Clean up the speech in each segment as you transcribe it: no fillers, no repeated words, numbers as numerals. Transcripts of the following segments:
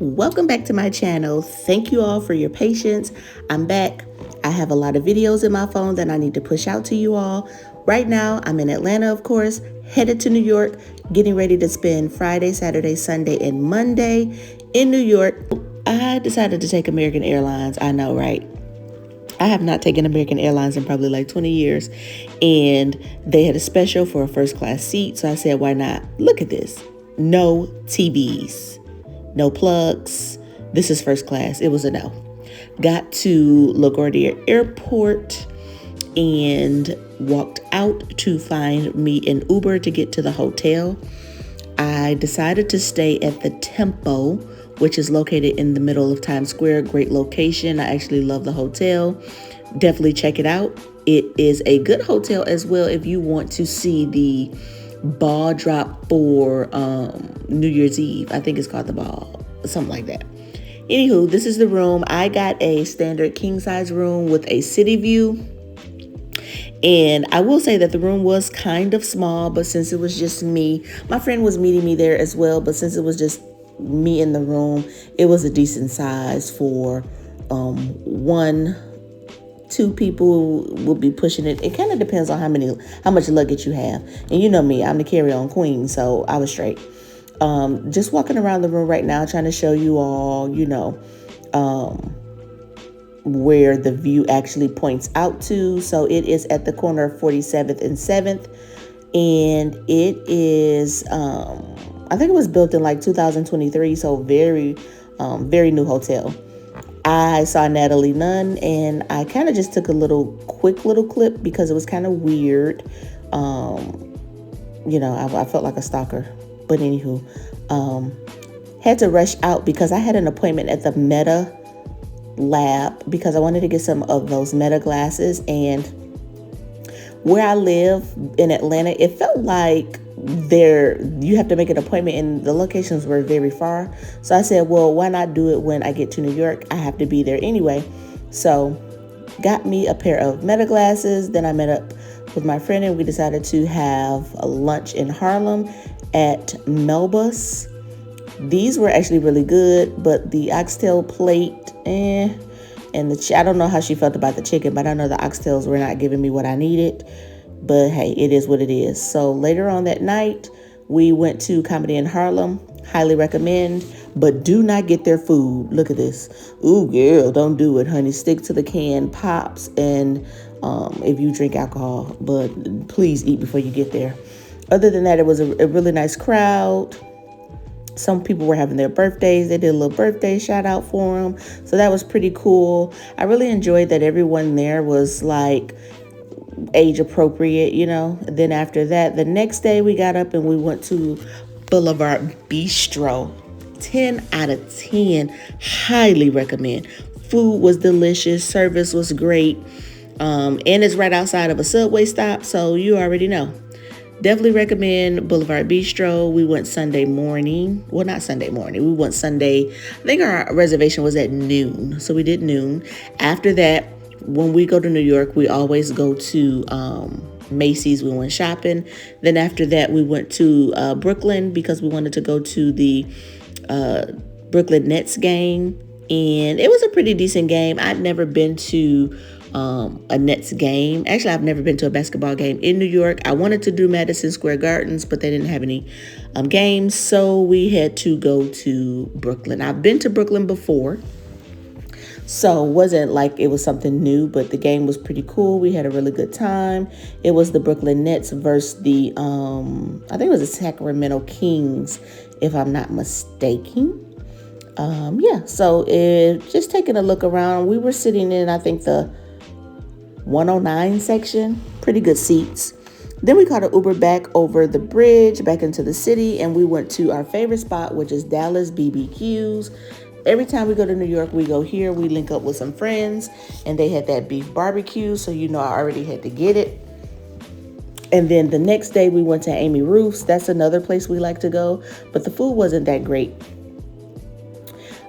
Welcome back to my channel. Thank you all for your patience. I'm back. I have a lot of videos in my phone that I need to push out to you all. Right now, I'm in Atlanta, of course, headed to New York, getting ready to spend Friday, Saturday, Sunday, and Monday in New York. I decided to take American Airlines. I know, right? I have not taken American Airlines in probably like 20 years, and they had a special for a first class seat. So I said, why not? Look at this. No TVs. No plugs. This is first class. It was a no. Got to LaGuardia Airport and walked out to find me an Uber to get to the hotel. I decided to stay at the Tempo, which is located in the middle of Times Square. Great location. I actually love the hotel. Definitely check it out. It is a good hotel as well if you want to see the ball drop for New Year's Eve. I think it's called the ball, something like that. Anywho, this is the room. I got a standard king size room with a city view. And I will say that the room was kind of small, but since it was just me, my friend was meeting me there as well. But since it was just me in the room, it was a decent size for 2 people will be pushing it. It kind of depends on how much luggage you have. And you know me, I'm the carry-on queen, so I was straight. Just walking around the room right now, trying to show you all, where the view actually points out to. So it is at the corner of 47th and 7th. And it is, I think it was built in like 2023. So very new hotel. I saw Natalie Nunn, and I kind of just took a quick little clip because it was kind of weird. I felt like a stalker, but anywho, had to rush out because I had an appointment at the Meta lab because I wanted to get some of those Meta glasses. And where I live in Atlanta, it felt like you have to make an appointment and the locations were very far. So I said, well, why not do it when I get to New York? I have to be there anyway. So got me a pair of Meta glasses. Then I met up with my friend and we decided to have a lunch in Harlem at Melba's. These were actually really good, but the oxtail plate, and I don't know how she felt about the chicken, but I know the oxtails were not giving me what I needed. But hey, it is what it is. So later on that night, we went to Comedy in Harlem. Highly recommend, but do not get their food. Look at this. Ooh, girl, don't do it, honey. Stick to the canned pops and if you drink alcohol, but please eat before you get there. Other than that, it was a really nice crowd. Some people were having their birthdays. They did a little birthday shout out for them. So that was pretty cool. I really enjoyed that everyone there was like age appropriate, Then after that, the next day we got up and we went to Boulevard Bistro. 10 out of 10. Highly recommend. Food was delicious. Service was great. And it's right outside of a subway stop. So you already know. Definitely recommend Boulevard Bistro. We went Sunday morning. Well, not Sunday morning. We went Sunday. I think our reservation was at noon. So we did noon. After that, when we go to New York, we always go to Macy's. We went shopping. Then after that, we went to Brooklyn because we wanted to go to the Brooklyn Nets game. And it was a pretty decent game. I'd never been to a Nets game. Actually, I've never been to a basketball game in New York. I wanted to do Madison Square Gardens, but they didn't have any games. So we had to go to Brooklyn. I've been to Brooklyn before. So it wasn't like it was something new, but the game was pretty cool. We had a really good time. It was the Brooklyn Nets versus the, I think it was the Sacramento Kings, if I'm not mistaken. So just taking a look around. We were sitting in, I think, the 109 section. Pretty good seats. Then we caught an Uber back over the bridge, back into the city, and we went to our favorite spot, which is Dallas BBQs. Every time we go to New York, we go here. We link up with some friends, and they had that beef barbecue, so I already had to get it. And then the next day, we went to Amy Roof's. That's another place we like to go, but the food wasn't that great.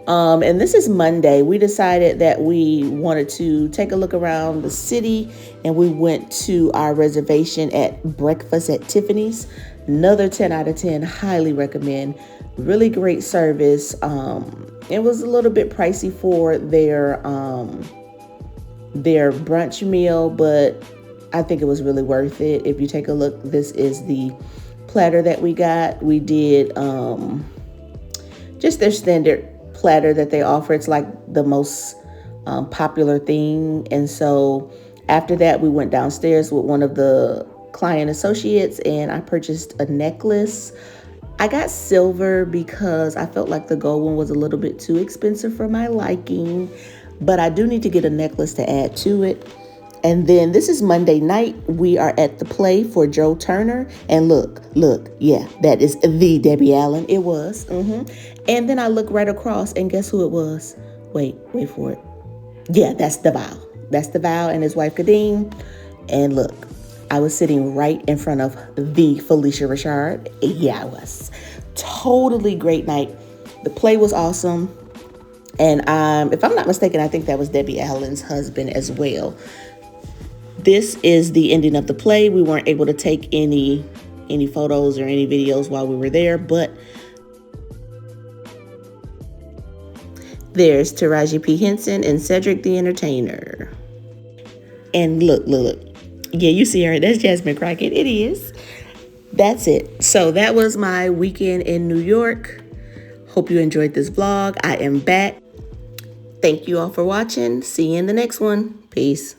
And this is Monday. We decided that we wanted to take a look around the city, and we went to our reservation at Breakfast at Tiffany's. Another 10 out of 10, highly recommend. Really great service. It was a little bit pricey for their brunch meal, but I think it was really worth it. If you take a look, this is the platter that we got. We did just their standard platter that they offer. It's like the most popular thing. And so after that, we went downstairs with one of the client associates and I purchased a necklace. I got silver because I felt like the gold one was a little bit too expensive for my liking, but I do need to get a necklace to add to it. And then this is Monday night. We are at the play for Joe Turner. And look, yeah, that is the Debbie Allen. It was. And then I look right across and guess who it was? Wait for it. Yeah, that's DeVal. That's DeVal and his wife, Kadeem. And look, I was sitting right in front of the Felicia Richard. Yeah, I was. Totally great night. The play was awesome. And if I'm not mistaken, I think that was Debbie Allen's husband as well. This is the ending of the play. We weren't able to take any photos or any videos while we were there, but there's Taraji P. Henson and Cedric the Entertainer. And look. Yeah, you see her. That's Jasmine Crockett. It is. That's it. So that was my weekend in New York. Hope you enjoyed this vlog. I am back. Thank you all for watching. See you in the next one. Peace.